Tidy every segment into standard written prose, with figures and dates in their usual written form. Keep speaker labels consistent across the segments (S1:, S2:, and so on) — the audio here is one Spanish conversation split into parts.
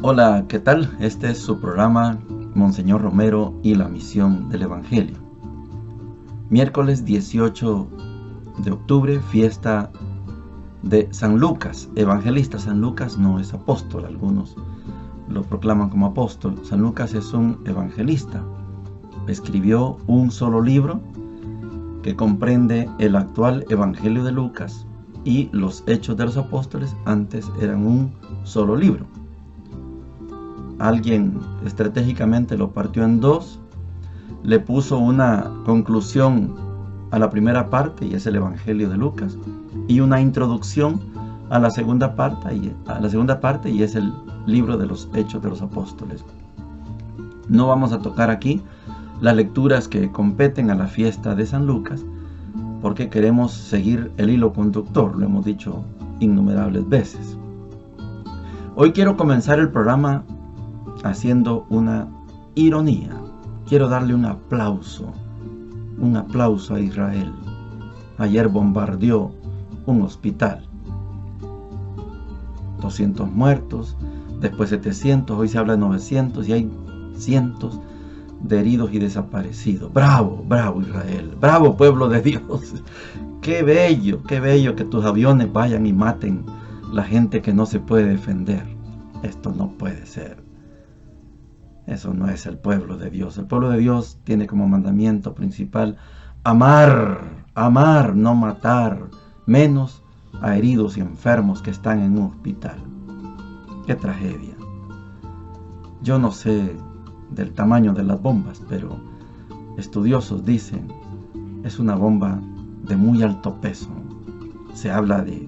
S1: Hola, ¿qué tal? Este es su programa Monseñor Romero y la misión del Evangelio. Miércoles 18 de octubre, fiesta de San Lucas, evangelista. San Lucas no es apóstol, algunos lo proclaman como apóstol. San Lucas es un evangelista. Escribió un solo libro que comprende el actual Evangelio de Lucas y los Hechos de los Apóstoles. Antes eran un solo libro. Alguien estratégicamente lo partió en dos, le puso una conclusión a la primera parte, y es el Evangelio de Lucas, y una introducción a la segunda parte, y es el libro de los Hechos de los Apóstoles. No vamos a tocar aquí las lecturas que competen a la fiesta de San Lucas, porque queremos seguir el hilo conductor, lo hemos dicho innumerables veces. Hoy quiero comenzar el programa haciendo una ironía. Quiero darle un aplauso a Israel. Ayer bombardeó un hospital. 200 muertos, después 700, hoy se habla de 900 y hay cientos de heridos y desaparecidos. Bravo, bravo Israel, bravo pueblo de Dios. Qué bello que tus aviones vayan y maten la gente que no se puede defender. Esto no puede ser. Eso no es el pueblo de Dios. El pueblo de Dios tiene como mandamiento principal amar, no matar, menos a heridos y enfermos que están en un hospital. ¡Qué tragedia! Yo no sé del tamaño de las bombas, pero estudiosos dicen es una bomba de muy alto peso. Se habla de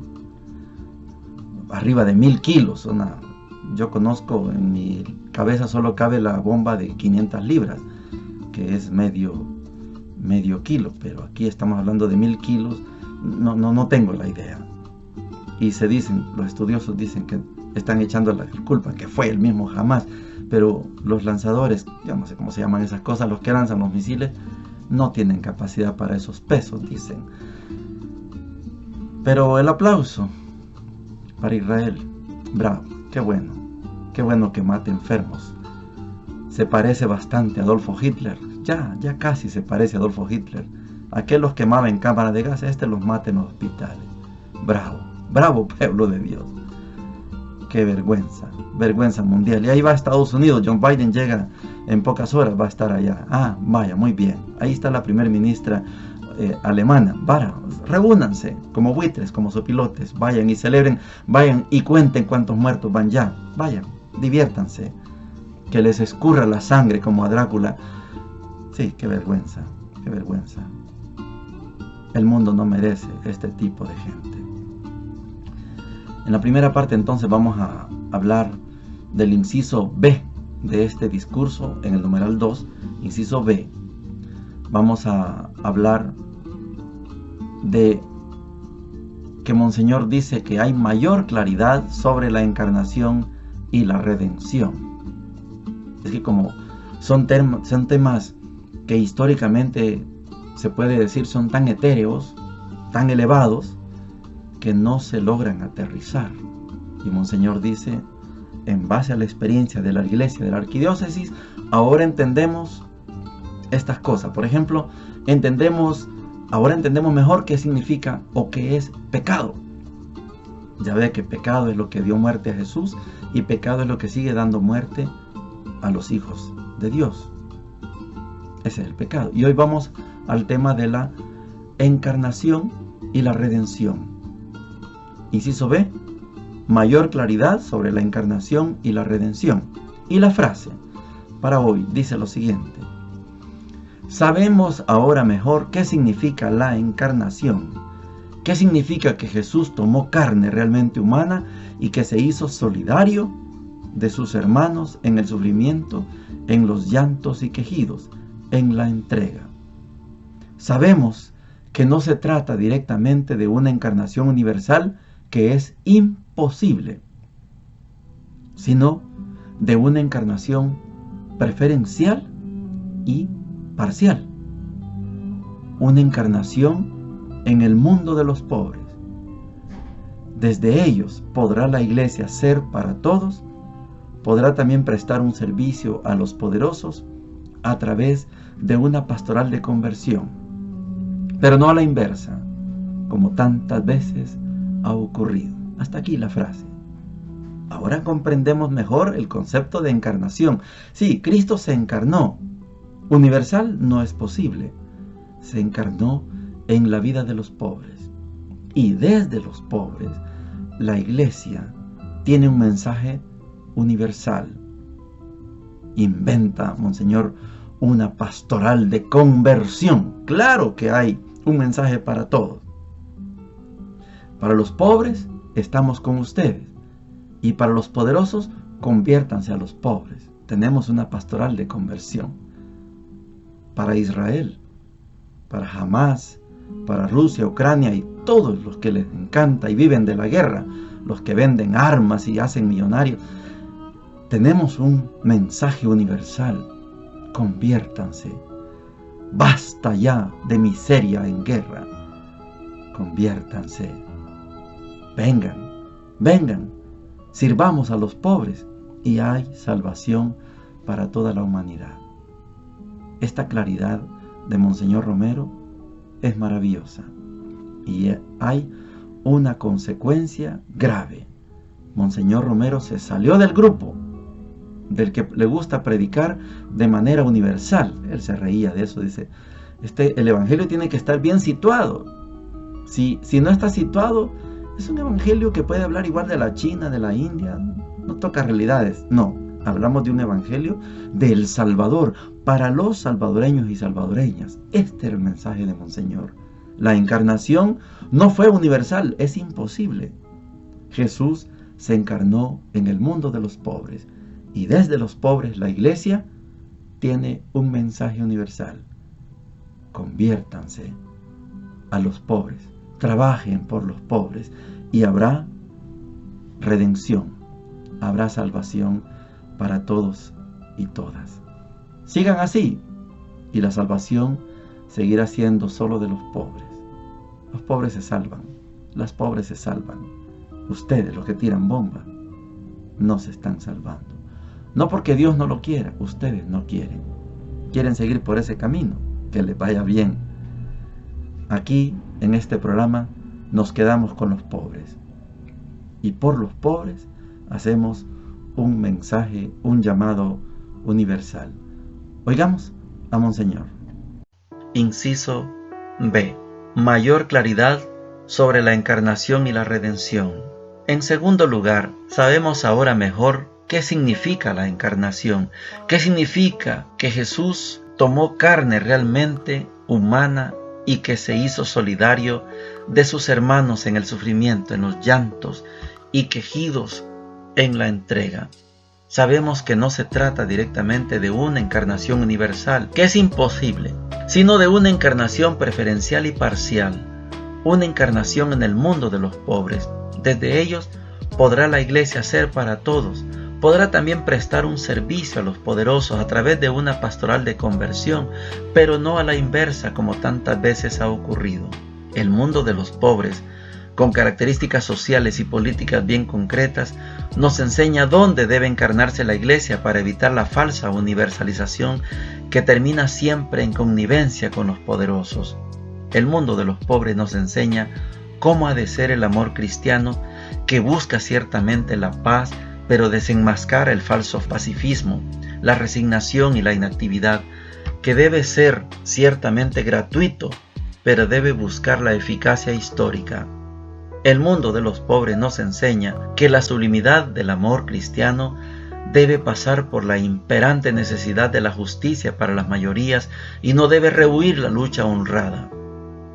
S1: arriba de 1000 kilos. Yo conozco, en mi cabeza solo cabe la bomba de 500 libras, que es medio kilo, pero aquí estamos hablando de 1000 kilos. No tengo la idea. Y los estudiosos dicen que están echando la culpa, que fue el mismo Hamás, pero los lanzadores, ya no sé cómo se llaman esas cosas, los que lanzan los misiles, no tienen capacidad para esos pesos, dicen. Pero el aplauso para Israel, bravo, qué bueno que mate enfermos. Se parece bastante a Adolfo Hitler, ya casi se parece a Adolfo Hitler. Aquel los quemaba en cámara de gas, los mata en los hospitales. Bravo pueblo de Dios. Qué vergüenza mundial. Y ahí va Estados Unidos. John Biden llega en pocas horas, va a estar allá. Vaya, muy bien. Ahí está la primer ministra alemana. Reúnanse como buitres, como sopilotes. Vayan y celebren, vayan y cuenten cuántos muertos van ya. Vayan, diviértanse. Que les escurra la sangre como a Drácula. Sí, qué vergüenza. El mundo no merece este tipo de gente. En la primera parte entonces vamos a hablar del inciso B de este discurso, en el numeral 2, inciso B. Vamos a hablar de que Monseñor dice que hay mayor claridad sobre la encarnación y la redención. Es que como son temas que históricamente se puede decir son tan etéreos, tan elevados, que no se logran aterrizar. Y Monseñor dice, en base a la experiencia de la Iglesia, de la Arquidiócesis, ahora entendemos estas cosas. Por ejemplo, ahora entendemos mejor qué significa o qué es pecado. Ya ve que pecado es lo que dio muerte a Jesús, y pecado es lo que sigue dando muerte a los hijos de Dios. Ese es el pecado. Y hoy vamos al tema de la encarnación y la redención. Inciso B, mayor claridad sobre la encarnación y la redención. Y la frase para hoy dice lo siguiente: sabemos ahora mejor qué significa la encarnación, qué significa que Jesús tomó carne realmente humana y que se hizo solidario de sus hermanos en el sufrimiento, en los llantos y quejidos, en la entrega. Sabemos que no se trata directamente de una encarnación universal, que es imposible, sino de una encarnación preferencial y parcial. Una encarnación en el mundo de los pobres. Desde ellos podrá la Iglesia ser para todos podrá también prestar un servicio a los poderosos a través de una pastoral de conversión, pero no a la inversa, como tantas veces ha ocurrido. Hasta aquí la frase. Ahora comprendemos mejor el concepto de encarnación. Sí, Cristo se encarnó. Universal no es posible. Se encarnó en la vida de los pobres. Y desde los pobres, la Iglesia tiene un mensaje universal. Inventa, Monseñor, una pastoral de conversión. Claro que hay un mensaje para todos. Para los pobres, estamos con ustedes. Y para los poderosos, conviértanse a los pobres. Tenemos una pastoral de conversión. Para Israel, para Hamas, para Rusia, Ucrania y todos los que les encanta y viven de la guerra, los que venden armas y hacen millonarios, tenemos un mensaje universal. Conviértanse. Basta ya de miseria en guerra. Conviértanse. Vengan, sirvamos a los pobres y hay salvación para toda la humanidad. Esta claridad de Monseñor Romero es maravillosa y hay una consecuencia grave. Monseñor Romero se salió del grupo del que le gusta predicar de manera universal. Él se reía de eso, dice, el evangelio tiene que estar bien situado. Si no está situado, es un evangelio que puede hablar igual de la China, de la India, no toca realidades. No, hablamos de un evangelio del Salvador, para los salvadoreños y salvadoreñas. Este era el mensaje de Monseñor. La encarnación no fue universal, es imposible. Jesús se encarnó en el mundo de los pobres, y desde los pobres la Iglesia tiene un mensaje universal. Conviértanse a los pobres. Trabajen por los pobres y habrá redención, habrá salvación para todos y todas. Sigan así y la salvación seguirá siendo solo de los pobres. Los pobres se salvan, las pobres se salvan. Ustedes, los que tiran bomba, no se están salvando. No porque Dios no lo quiera, ustedes no quieren. Quieren seguir por ese camino, que les vaya bien. Aquí, en este programa, nos quedamos con los pobres. Y por los pobres hacemos un mensaje, un llamado universal. Oigamos a Monseñor. Inciso B. Mayor claridad sobre la encarnación y la redención. En segundo lugar, sabemos ahora mejor qué significa la encarnación. ¿Qué significa que Jesús tomó carne realmente humana y que se hizo solidario de sus hermanos en el sufrimiento, en los llantos y quejidos en la entrega? Sabemos que no se trata directamente de una encarnación universal, que es imposible, sino de una encarnación preferencial y parcial, una encarnación en el mundo de los pobres. Desde ellos podrá la Iglesia ser para todos, podrá también prestar un servicio a los poderosos a través de una pastoral de conversión, pero no a la inversa como tantas veces ha ocurrido. El mundo de los pobres, con características sociales y políticas bien concretas, nos enseña dónde debe encarnarse la Iglesia para evitar la falsa universalización que termina siempre en connivencia con los poderosos. El mundo de los pobres nos enseña cómo ha de ser el amor cristiano, que busca ciertamente la paz, pero desenmascara el falso pacifismo, la resignación y la inactividad, que debe ser ciertamente gratuito, pero debe buscar la eficacia histórica. El mundo de los pobres nos enseña que la sublimidad del amor cristiano debe pasar por la imperante necesidad de la justicia para las mayorías y no debe rehuir la lucha honrada.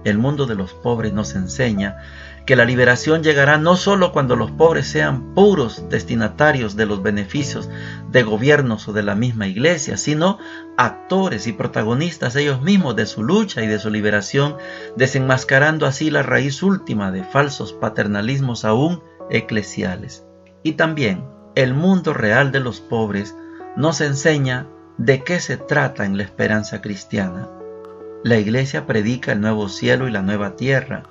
S1: El mundo de los pobres nos enseña que la liberación llegará no solo cuando los pobres sean puros destinatarios de los beneficios de gobiernos o de la misma Iglesia, sino actores y protagonistas ellos mismos de su lucha y de su liberación, desenmascarando así la raíz última de falsos paternalismos aún eclesiales. Y también el mundo real de los pobres nos enseña de qué se trata en la esperanza cristiana. La Iglesia predica el nuevo cielo y la nueva tierra.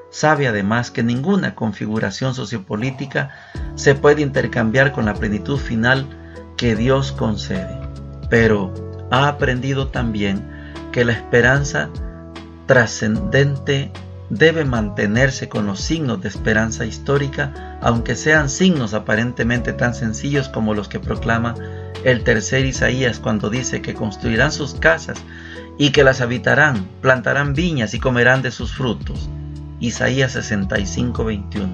S1: Sabe además que ninguna configuración sociopolítica se puede intercambiar con la plenitud final que Dios concede, pero ha aprendido también que la esperanza trascendente debe mantenerse con los signos de esperanza histórica, aunque sean signos aparentemente tan sencillos como los que proclama el tercer Isaías cuando dice que construirán sus casas y que las habitarán, plantarán viñas y comerán de sus frutos. Isaías 65:21.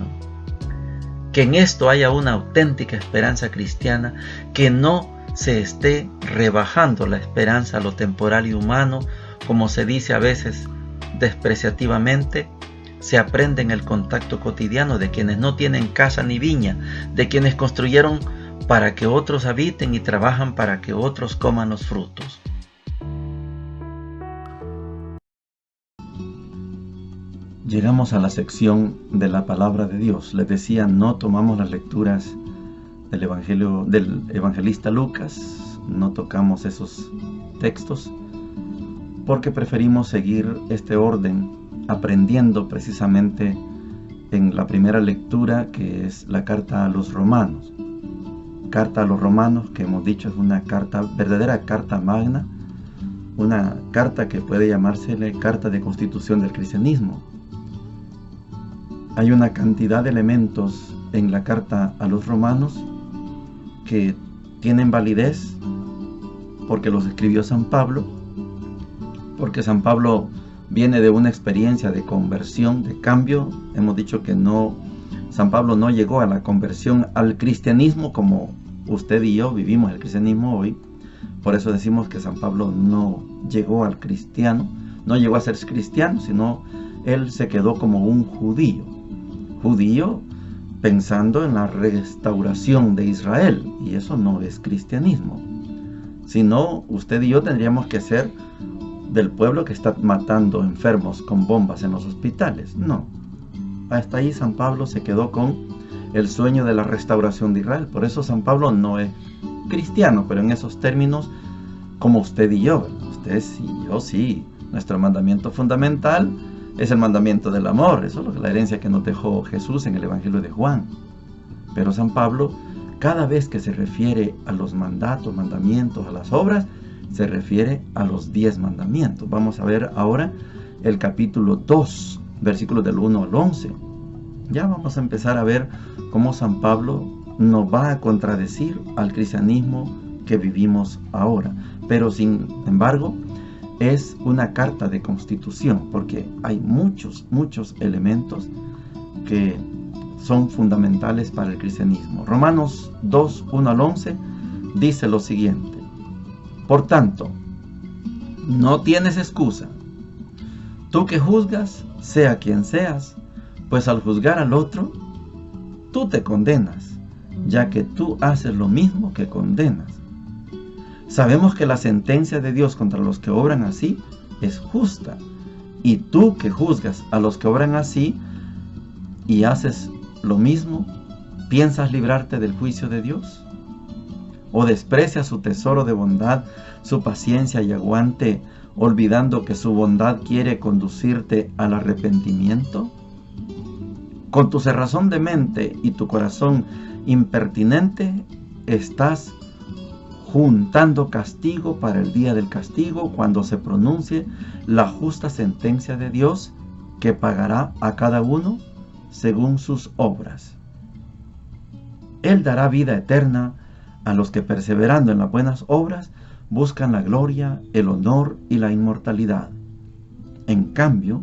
S1: Que en esto haya una auténtica esperanza cristiana, que no se esté rebajando la esperanza a lo temporal y humano, como se dice a veces despreciativamente, se aprende en el contacto cotidiano de quienes no tienen casa ni viña, de quienes construyeron para que otros habiten y trabajan para que otros coman los frutos. Llegamos a la sección de la palabra de Dios. Les decía, no tomamos las lecturas del Evangelio del evangelista Lucas, no tocamos esos textos, porque preferimos seguir este orden, aprendiendo precisamente en la primera lectura, que es la carta a los romanos. Carta a los romanos, que hemos dicho es una carta, verdadera carta magna, una carta que puede llamársele carta de constitución del cristianismo. Hay una cantidad de elementos en la carta a los romanos que tienen validez porque los escribió San Pablo, porque San Pablo viene de una experiencia de conversión, de cambio. Hemos dicho que San Pablo no llegó a la conversión al cristianismo como usted y yo vivimos el cristianismo hoy. Por eso decimos que San Pablo no llegó al cristiano, no llegó a ser cristiano, sino él se quedó como un judío pensando en la restauración de Israel, y eso no es cristianismo. Sino usted y yo tendríamos que ser del pueblo que está matando enfermos con bombas en los hospitales. No, hasta ahí San Pablo se quedó con el sueño de la restauración de Israel. Por eso San Pablo no es cristiano, pero en esos términos como usted y yo. Usted y yo sí. Nuestro mandamiento fundamental es el mandamiento del amor. Eso es la herencia que nos dejó Jesús en el Evangelio de Juan. Pero San Pablo, cada vez que se refiere a los mandatos, mandamientos, a las obras, se refiere a los 10 mandamientos. Vamos a ver ahora el capítulo 2, versículos del 1 al 11. Ya vamos a empezar a ver cómo San Pablo nos va a contradecir al cristianismo que vivimos ahora. Pero sin embargo, es una carta de constitución, porque hay muchos elementos que son fundamentales para el cristianismo. Romanos 2, 1 al 11 dice lo siguiente: por tanto, no tienes excusa, tú que juzgas, sea quien seas, pues al juzgar al otro, tú te condenas, ya que tú haces lo mismo que condenas. Sabemos que la sentencia de Dios contra los que obran así es justa, y tú que juzgas a los que obran así y haces lo mismo, ¿piensas librarte del juicio de Dios? ¿O desprecias su tesoro de bondad, su paciencia y aguante, olvidando que su bondad quiere conducirte al arrepentimiento? Con tu cerrazón de mente y tu corazón impertinente, estás juntando castigo para el día del castigo, cuando se pronuncie la justa sentencia de Dios, que pagará a cada uno según sus obras. Él dará vida eterna a los que, perseverando en las buenas obras, buscan la gloria, el honor y la inmortalidad. En cambio,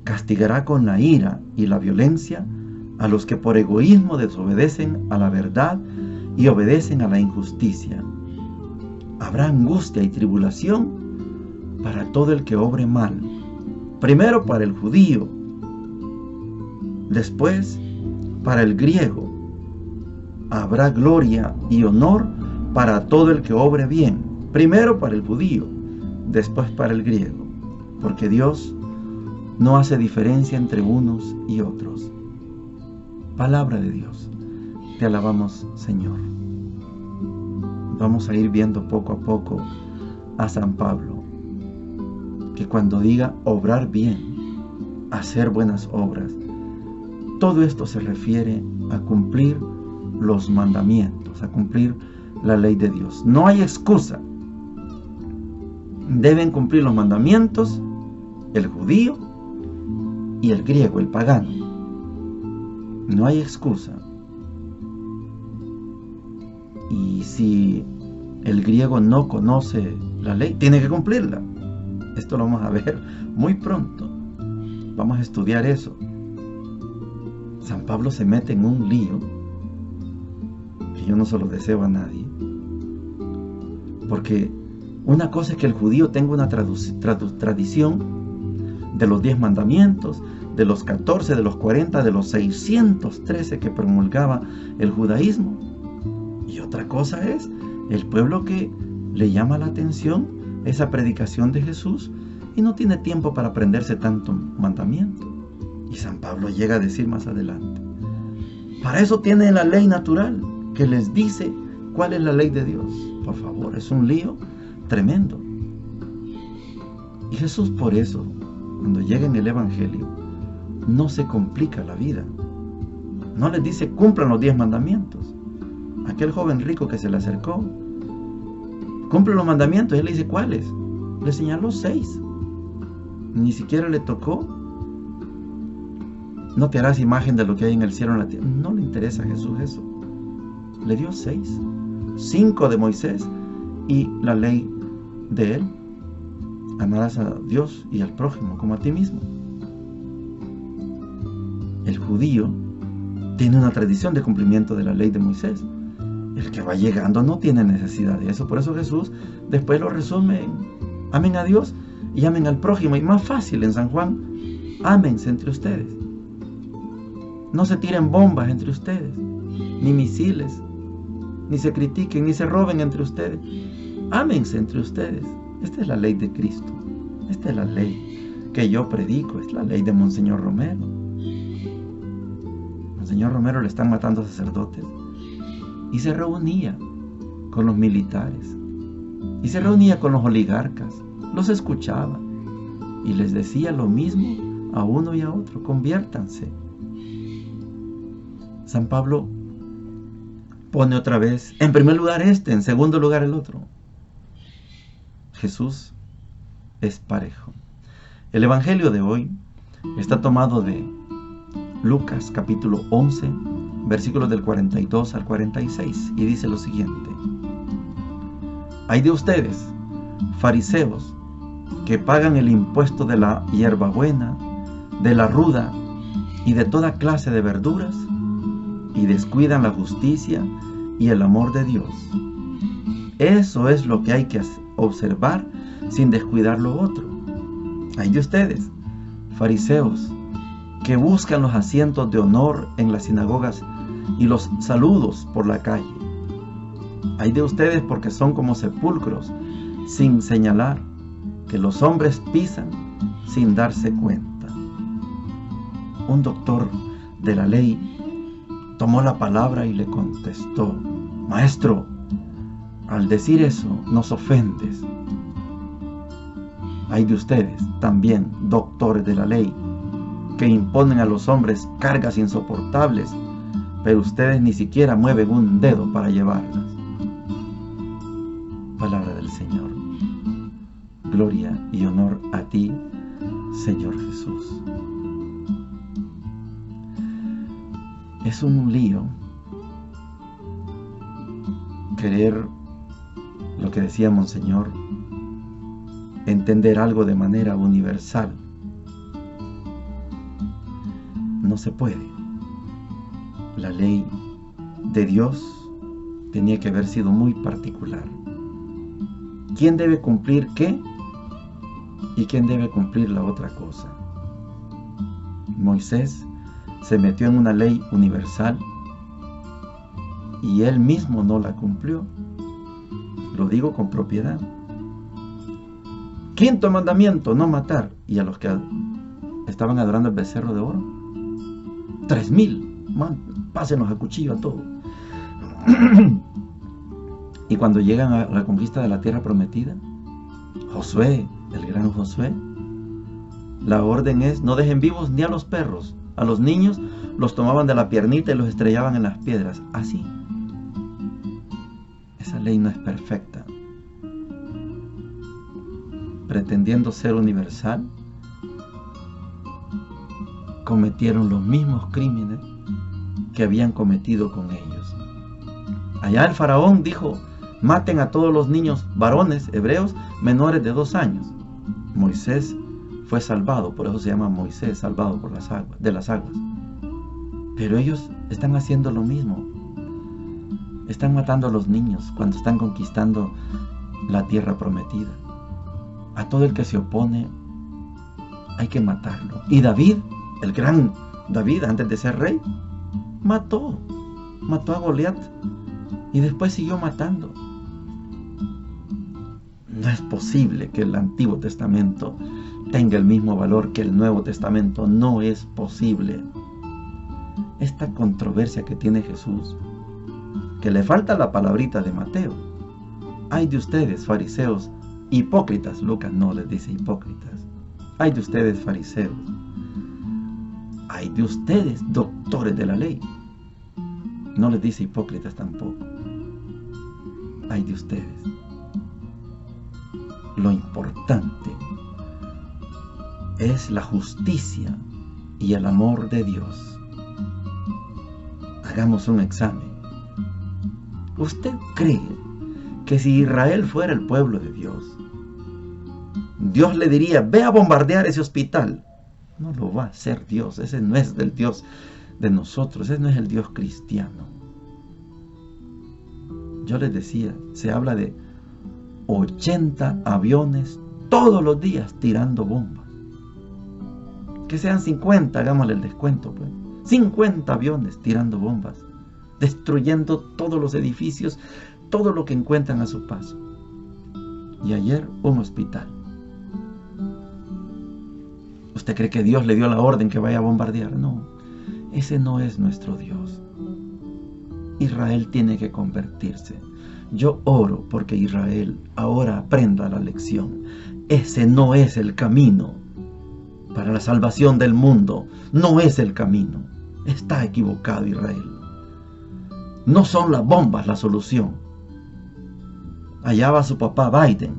S1: castigará con la ira y la violencia a los que por egoísmo desobedecen a la verdad y obedecen a la injusticia. Habrá angustia y tribulación para todo el que obre mal, primero para el judío, después para el griego. Habrá gloria y honor para todo el que obre bien, primero para el judío, después para el griego, porque Dios no hace diferencia entre unos y otros. Palabra de Dios. Te alabamos, Señor. Vamos a ir viendo poco a poco a San Pablo, que cuando diga obrar bien, hacer buenas obras, todo esto se refiere a cumplir los mandamientos, a cumplir la ley de Dios. No hay excusa. Deben cumplir los mandamientos el judío y el griego, el pagano. No hay excusa. Y si el griego no conoce la ley, tiene que cumplirla. Esto lo vamos a ver muy pronto. Vamos a estudiar eso. San Pablo se mete en un lío que yo no se lo deseo a nadie. Porque una cosa es que el judío tenga una tradición de los 10 mandamientos, de los 14, de los 40, de los 613 que promulgaba el judaísmo. Y otra cosa es el pueblo que le llama la atención esa predicación de Jesús y no tiene tiempo para aprenderse tanto mandamiento. Y San Pablo llega a decir más adelante, para eso tiene la ley natural, que les dice cuál es la ley de Dios. Por favor, es un lío tremendo. Y Jesús por eso, cuando llega en el Evangelio, no se complica la vida. No les dice, cumplan los 10 mandamientos. Aquel joven rico que se le acercó, cumple los mandamientos, y él le dice, ¿cuáles? Le señaló 6. Ni siquiera le tocó. No te harás imagen de lo que hay en el cielo o en la tierra. No le interesa a Jesús eso. Le dio 6. 5 de Moisés y la ley de él. Amarás a Dios y al prójimo como a ti mismo. El judío tiene una tradición de cumplimiento de la ley de Moisés. El que va llegando no tiene necesidad de eso. Por eso Jesús después lo resume en amen a Dios y amen al prójimo. Y más fácil en San Juan, ámense entre ustedes. No se tiren bombas entre ustedes, ni misiles, ni se critiquen, ni se roben entre ustedes. Ámense entre ustedes. Esta es la ley de Cristo. Esta es la ley que yo predico. Es la ley de Monseñor Romero. Monseñor Romero le están matando sacerdotes. Y se reunía con los militares. Y se reunía con los oligarcas. Los escuchaba. Y les decía lo mismo a uno y a otro. Conviértanse. San Pablo pone otra vez, en primer lugar en segundo lugar el otro. Jesús es parejo. El Evangelio de hoy está tomado de Lucas capítulo 11, versículos del 42 al 46, y dice lo siguiente: Hay de ustedes, fariseos, que pagan el impuesto de la hierbabuena, de la ruda y de toda clase de verduras, y descuidan la justicia y el amor de Dios. Eso es lo que hay que observar sin descuidar lo otro. Hay de ustedes, fariseos, que buscan los asientos de honor en las sinagogas y los saludos por la calle. Hay de ustedes porque son como sepulcros sin señalar, que los hombres pisan sin darse cuenta. Un doctor de la ley tomó la palabra y le contestó: Maestro, al decir eso nos ofendes. Hay de ustedes también, doctores de la ley, que imponen a los hombres cargas insoportables, pero ustedes ni siquiera mueven un dedo para llevarlas. Palabra del Señor. Gloria y honor a ti, Señor Jesús. Es un lío querer, lo que decía Monseñor, entender algo de manera universal. No se puede. La ley de Dios tenía que haber sido muy particular. ¿Quién debe cumplir qué? ¿Y quién debe cumplir la otra cosa? Moisés se metió en una ley universal y él mismo no la cumplió. Lo digo con propiedad. Quinto mandamiento, no matar. Y a los que estaban adorando el becerro de oro, 3,000, pásenos a cuchillo a todos. Y cuando llegan a la conquista de la tierra prometida, Josué, el gran Josué, la orden es: no dejen vivos ni a los perros. A los niños los tomaban de la piernita y los estrellaban en las piedras. Así. Esa ley no es perfecta. Pretendiendo ser universal, cometieron los mismos crímenes que habían cometido con ellos. Allá el faraón dijo: maten a todos los niños varones hebreos menores de 2 años. Moisés fue salvado, por eso se llama Moisés, salvado por de las aguas. Pero ellos están haciendo lo mismo. Están matando a los niños cuando están conquistando la tierra prometida. A todo el que se opone hay que matarlo. Y David, el gran David, antes de ser rey, mató a Goliat y después siguió matando. No es posible que el Antiguo Testamento tenga el mismo valor que el Nuevo Testamento. No es posible. Esta controversia que tiene Jesús, que le falta la palabrita de Mateo: ay de ustedes, fariseos, hipócritas. Lucas no les dice hipócritas. Ay de ustedes, fariseos. Ay de ustedes, doctores de la ley. No les dice hipócritas tampoco. Ay de ustedes. Lo importante es la justicia y el amor de Dios. Hagamos un examen. ¿Usted cree que si Israel fuera el pueblo de Dios, Dios le diría: ve a bombardear ese hospital? No lo va a hacer Dios. Ese no es el Dios de nosotros. Ese no es el Dios cristiano. Yo les decía, se habla de 80 aviones todos los días tirando bombas. Que sean 50, hagámosle el descuento, pues. 50 aviones tirando bombas, destruyendo todos los edificios, todo lo que encuentran a su paso. Y ayer un hospital. ¿Usted cree que Dios le dio la orden que vaya a bombardear? No, ese no es nuestro Dios. Israel tiene que convertirse. Yo oro porque Israel ahora aprenda la lección. Ese no es el camino para la salvación del mundo. No es el camino. Está equivocado Israel. No son las bombas la solución. Allá va su papá Biden.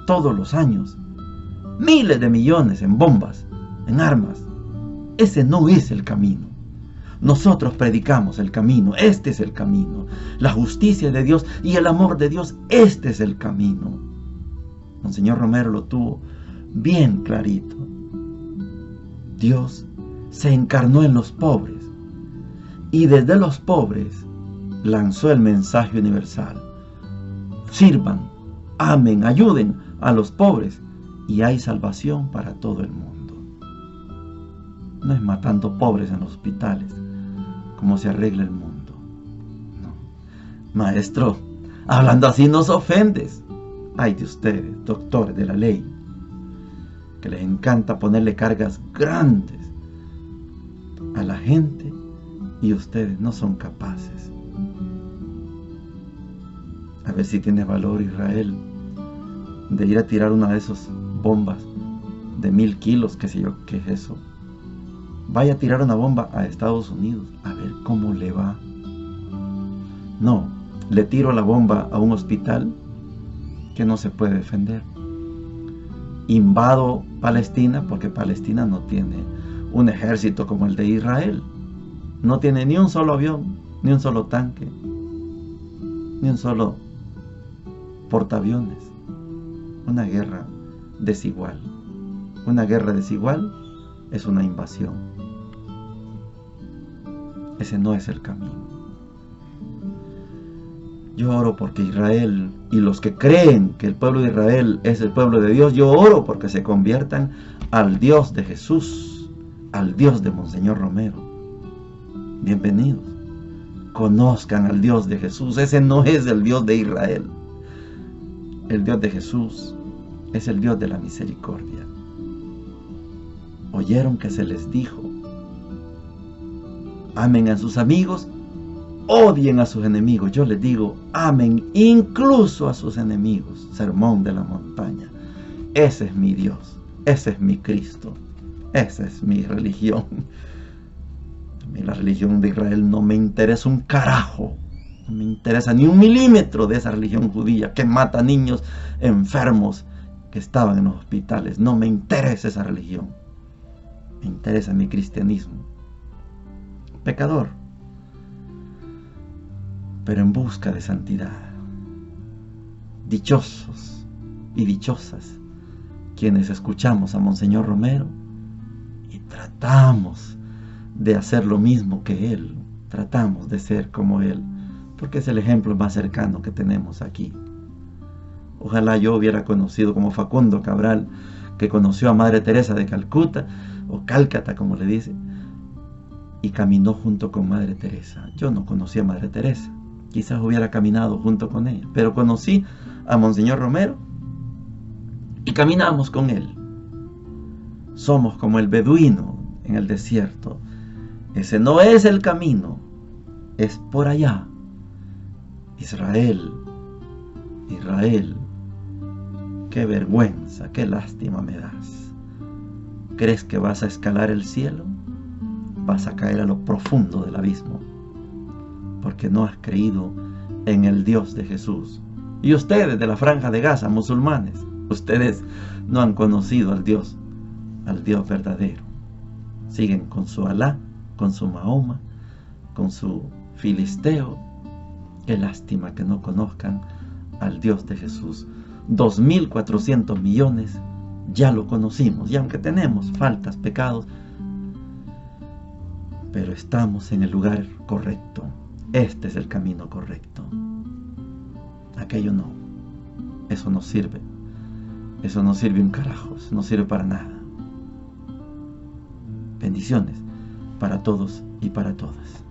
S1: Todos los años, miles de millones en bombas, en armas. Ese no es el camino. Nosotros predicamos el camino. Este es el camino. La justicia de Dios y el amor de Dios. Este es el camino. Monseñor Romero lo tuvo bien clarito. Dios se encarnó en los pobres y desde los pobres lanzó el mensaje universal: sirvan, amen, ayuden a los pobres y hay salvación para todo el mundo. No es matando pobres en los hospitales como se arregla el mundo. No. Maestro, hablando así nos ofendes. Ay de ustedes, doctores de la ley, que les encanta ponerle cargas grandes a la gente y ustedes no son capaces. A ver si tiene valor, Israel, de ir a tirar una de esas bombas de 1000 kilos, qué sé yo, qué es eso. Vaya a tirar una bomba a Estados Unidos, a ver cómo le va. No, le tiro la bomba a un hospital que no se puede defender. Invado Palestina porque Palestina no tiene un ejército como el de Israel. No tiene ni un solo avión, ni un solo tanque, ni un solo portaaviones. Una guerra desigual. Una guerra desigual es una invasión. Ese no es el camino. Yo oro porque Israel y los que creen que el pueblo de Israel es el pueblo de Dios, yo oro porque se conviertan al Dios de Jesús, al Dios de Monseñor Romero. Bienvenidos. Conozcan al Dios de Jesús. Ese no es el Dios de Israel. El Dios de Jesús es el Dios de la misericordia. Oyeron que se les dijo: amen a sus amigos, odien a sus enemigos. Yo les digo: amen incluso a sus enemigos. Sermón de la montaña. Ese es mi Dios, ese es mi Cristo, esa es mi religión. A mí la religión de Israel no me interesa un carajo. No me interesa ni un milímetro de esa religión judía que mata niños enfermos que estaban en los hospitales. No me interesa esa religión. Me interesa mi cristianismo. Pecador, pero en busca de santidad. Dichosos y dichosas quienes escuchamos a Monseñor Romero y tratamos de hacer lo mismo que él. Tratamos de ser como él, porque es el ejemplo más cercano que tenemos aquí. Ojalá yo hubiera conocido como Facundo Cabral, que conoció a Madre Teresa de Calcuta, o Cálcata como le dice, y caminó junto con Madre Teresa. Yo no conocí a Madre Teresa, quizás hubiera caminado junto con ella, pero conocí a Monseñor Romero y caminamos con él. Somos como el beduino en el desierto. Ese no es el camino, es por allá. Israel, Israel, qué vergüenza, qué lástima me das. ¿Crees que vas a escalar el cielo? Vas a caer a lo profundo del abismo, porque no has creído en el Dios de Jesús. Y ustedes de la Franja de Gaza, musulmanes, ustedes no han conocido al Dios verdadero. Siguen con su Alá, con su Mahoma, con su filisteo. Qué lástima que no conozcan al Dios de Jesús. 2.400 millones ya lo conocimos, y aunque tenemos faltas, pecados, pero estamos en el lugar correcto. Este es el camino correcto. Aquello no. Eso no sirve. Eso no sirve un carajo. Eso no sirve para nada. Bendiciones para todos y para todas.